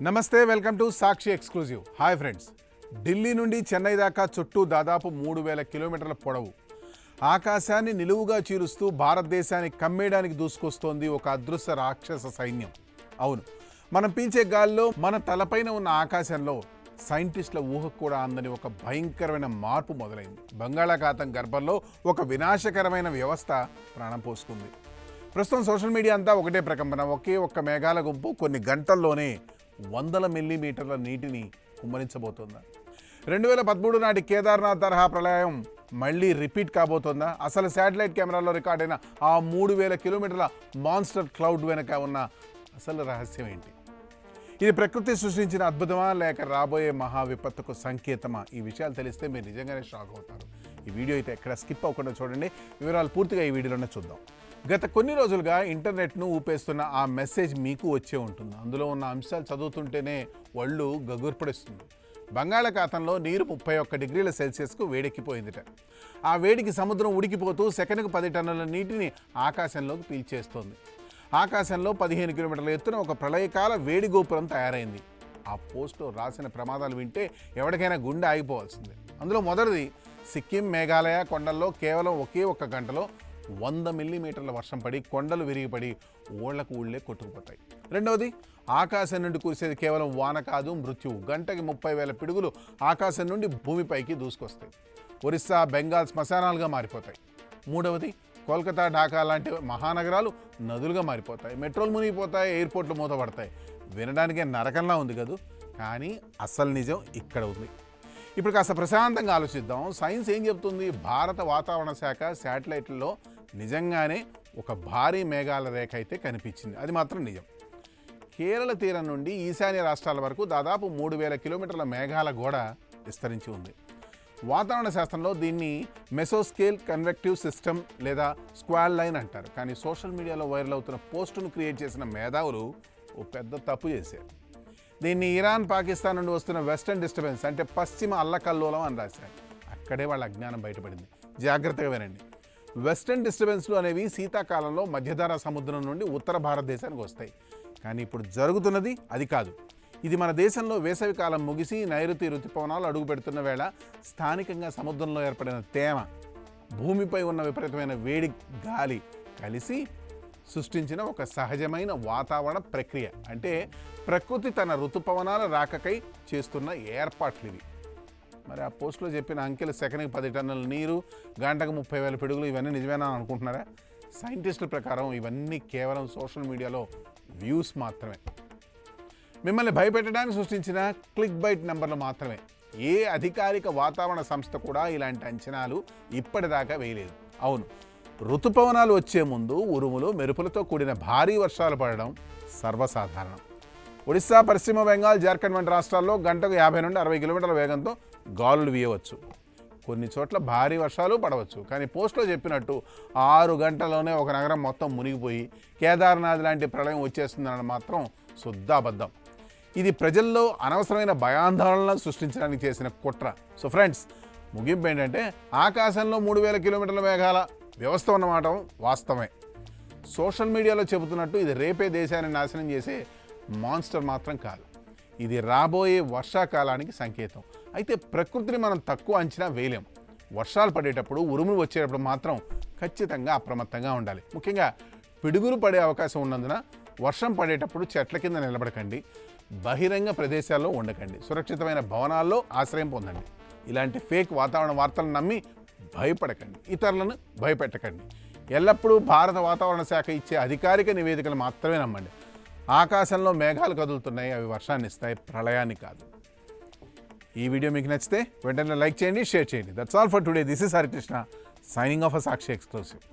నమస్తే, welcome to Sakshi exclusive. Hi friends, Delhi నుండి చెన్నై దాకా చుట్టూ దాదాపు 3000 కిలోమీటర్ల పొడవు ఆకాశాన్ని నిలువుగా చీరుస్తూ భారతదేశాన్ని కమ్మేయడానికి దూసుకొస్తోంది ఒక అదృశ్య రాక్షస సైన్యం. అవును, మనం పీల్చే గాల్లో మన తలపైన ఉన్న ఆకాశంలో సైంటిస్టుల ఊహకు కూడా అందని ఒక భయంకరమైన మార్పు మొదలైంది. బంగాళాఖాతం గర్భంలో ఒక వినాశకరమైన వ్యవస్థ ప్రాణం పోసుకుంది. ప్రస్తుతం సోషల్ మీడియా అంతా ఒకటే ప్రకంపన. ఒక్క మేఘాల గుంపు కొన్ని గంటల్లోనే 100 మిల్లీమీటర్ల నీటిని కుమ్మరించబోతోందా? 2013 నాటి కేదార్నాథ్ తరహా ప్రళయం మళ్ళీ రిపీట్ కాబోతోందా? అసలు శాటిలైట్ కెమెరాలో రికార్డైన ఆ 3000 కిలోమీటర్ల మాన్స్టర్ క్లౌడ్ వెనక ఉన్న అసలు రహస్యం ఏంటి? ఇది ప్రకృతి సృష్టించిన అద్భుతమా లేక రాబోయే మహా విపత్తుకు సంకేతమా? ఈ విషయాలు తెలిస్తే మీరు నిజంగానే షాక్ అవుతారు. ఈ వీడియో అయితే ఎక్కడ స్కిప్ అవ్వకుండా చూడండి. వివరాలు పూర్తిగా ఈ వీడియోలోనే చూద్దాం. గత కొన్ని రోజులుగా ఇంటర్నెట్ను ఊపేస్తున్న ఆ మెసేజ్ మీకు వచ్చే ఉంటుంది. అందులో ఉన్న అంశాలు చదువుతుంటేనే ఒళ్ళు గగుర్పడిస్తుంది. బంగాళాఖాతంలో నీరు 31 డిగ్రీల సెల్సియస్కు వేడెక్కిపోయిందిట. ఆ వేడికి సముద్రం ఉడికిపోతూ సెకనుకు 10 టన్నుల నీటిని ఆకాశంలోకి పీల్చేస్తోంది. ఆకాశంలో 15 కిలోమీటర్ల ఎత్తున ఒక ప్రళయకాల వేడి గోపురం తయారైంది. ఆ పోస్ట్లో రాసిన ప్రమాదాలు వింటే ఎవరికైనా గుండె ఆగిపోవాల్సిందే. అందులో మొదటిది, సిక్కిం మేఘాలయ కొండల్లో కేవలం ఒకే ఒక్క గంటలో 100 మిల్లీమీటర్ల వర్షం పడి కొండలు విరిగిపడి ఊళ్లకు ఊళ్ళే కొట్టుకుపోతాయి. రెండవది, ఆకాశం నుండి కురిసేది కేవలం వాన కాదు, మృత్యువు. గంటకి 30,000 పిడుగులు ఆకాశం నుండి భూమిపైకి దూసుకొస్తాయి. ఒరిస్సా, బెంగాల్ శ్మశానాలుగా మారిపోతాయి. మూడవది, కోల్కతా, ఢాకా లాంటి మహానగరాలు నదులుగా మారిపోతాయి. మెట్రోలు మునిగిపోతాయి, ఎయిర్పోర్ట్లు మూతపడతాయి. వినడానికే నరకంలా ఉంది కదూ, కానీ అసలు నిజం ఇక్కడ ఉంది. ఇప్పుడు కాస్త ప్రశాంతంగా ఆలోచిద్దాం. సైన్స్ ఏం చెప్తుంది? భారత వాతావరణ శాఖ శాటిలైట్లలో నిజంగానే ఒక భారీ మేఘాల రేఖ అయితే కనిపించింది. అది మాత్రం నిజం. కేరళ తీరం నుండి ఈశాన్య రాష్ట్రాల వరకు దాదాపు 3000 కిలోమీటర్ల మేఘాల గోడ విస్తరించి ఉంది. వాతావరణ శాస్త్రంలో దీన్ని మెసోస్కేల్ కన్వెక్టివ్ సిస్టమ్ లేదా స్క్వాల్ లైన్ అంటారు. కానీ సోషల్ మీడియాలో వైరల్ అవుతున్న పోస్టును క్రియేట్ చేసిన మేధావులు ఓ పెద్ద తప్పు చేశారు. దీన్ని ఇరాన్, పాకిస్తాన్ నుండి వస్తున్న వెస్టర్న్ డిస్టర్బెన్స్ అంటే పశ్చిమ అల్లకల్లోలం అని రాశారు. అక్కడే వాళ్ళ అజ్ఞానం బయటపడింది. జాగ్రత్తగా వినండి. వెస్టర్న్ డిస్టర్బెన్స్లు అనేవి శీతాకాలంలో మధ్యధరా సముద్రం నుండి ఉత్తర భారతదేశానికి వస్తాయి. కానీ ఇప్పుడు జరుగుతున్నది అది కాదు. ఇది మన దేశంలో వేసవికాలం ముగిసి నైరుతి రుతుపవనాలు అడుగు పెడుతున్న వేళ స్థానికంగా సముద్రంలో ఏర్పడిన తేమ, భూమిపై ఉన్న విపరీతమైన వేడి గాలి కలిసి సృష్టించిన ఒక సహజమైన వాతావరణ ప్రక్రియ. అంటే ప్రకృతి తన ఋతుపవనాల రాకకై చేస్తున్న ఏర్పాట్లు ఇవి. మరి ఆ పోస్టులో చెప్పిన అంకెలు సెకనుకి 10 టన్నుల నీరు, గంటకు 30,000 పిడుగులు, ఇవన్నీ నిజమేనా అనుకుంటున్నారా? సైంటిస్టుల ప్రకారం ఇవన్నీ కేవలం సోషల్ మీడియాలో వ్యూస్ మాత్రమే. మిమ్మల్ని భయపెట్టడానికి సృష్టించిన క్లిక్ బైట్ నెంబర్లు మాత్రమే. ఏ అధికారిక వాతావరణ సంస్థ కూడా ఇలాంటి అంచనాలు ఇప్పటిదాకా వేయలేదు. అవును, ఋతుపవనాలు వచ్చే ముందు ఉరుములు, మెరుపులతో కూడిన భారీ వర్షాలు పడడం సర్వసాధారణం. ఒడిశా, పశ్చిమ బెంగాల్, జార్ఖండ్ వంటి రాష్ట్రాల్లో గంటకు 50 నుండి 60 కిలోమీటర్ల వేగంతో గాలులు వీయవచ్చు. కొన్ని చోట్ల భారీ వర్షాలు పడవచ్చు. కానీ పోస్ట్లో చెప్పినట్టు 6 గంటల్లోనే ఒక నగరం మొత్తం మునిగిపోయి కేదార్నాథ్ లాంటి ప్రళయం వచ్చేస్తుందని మాత్రం శుద్ధాబద్ధం. ఇది ప్రజల్లో అనవసరమైన భయాందోళనలను సృష్టించడానికి చేసిన కుట్ర. సో ఫ్రెండ్స్, ముగింపు ఏంటంటే ఆకాశంలో 3000 కిలోమీటర్ల మేఘాల వ్యవస్థ ఉన్నమాట వాస్తవమే. సోషల్ మీడియాలో చెబుతున్నట్టు ఇది రేపే దేశాన్ని నాశనం చేసే మాన్స్టర్ మాత్రం కాదు. ఇది రాబోయే వర్షాకాలానికి సంకేతం. అయితే ప్రకృతిని మనం తక్కువ అంచనా వేయలేం. వర్షాలు పడేటప్పుడు, ఉరుములు వచ్చేటప్పుడు మాత్రం ఖచ్చితంగా అప్రమత్తంగా ఉండాలి. ముఖ్యంగా పిడుగులు పడే అవకాశం ఉన్నందున వర్షం పడేటప్పుడు చెట్ల కింద నిలబడకండి, బహిరంగ ప్రదేశాల్లో ఉండకండి, సురక్షితమైన భవనాల్లో ఆశ్రయం పొందండి. ఇలాంటి ఫేక్ వాతావరణ వార్తలను నమ్మి భయపడకండి, ఇతరులను భయపెట్టకండి. ఎల్లప్పుడూ భారత వాతావరణ శాఖ ఇచ్చే అధికారిక నివేదికలు మాత్రమే నమ్మండి. ఆకాశంలో మేఘాలు కదులుతున్నాయి, అవి వర్షాన్ని ఇస్తాయి, ప్రళయాన్ని కాదు. ఈ వీడియో మీకు నచ్చితే వెంటనే లైక్ చేయండి, షేర్ చేయండి. That's all for today. This is Harikrishna signing of a Sakshi exclusive.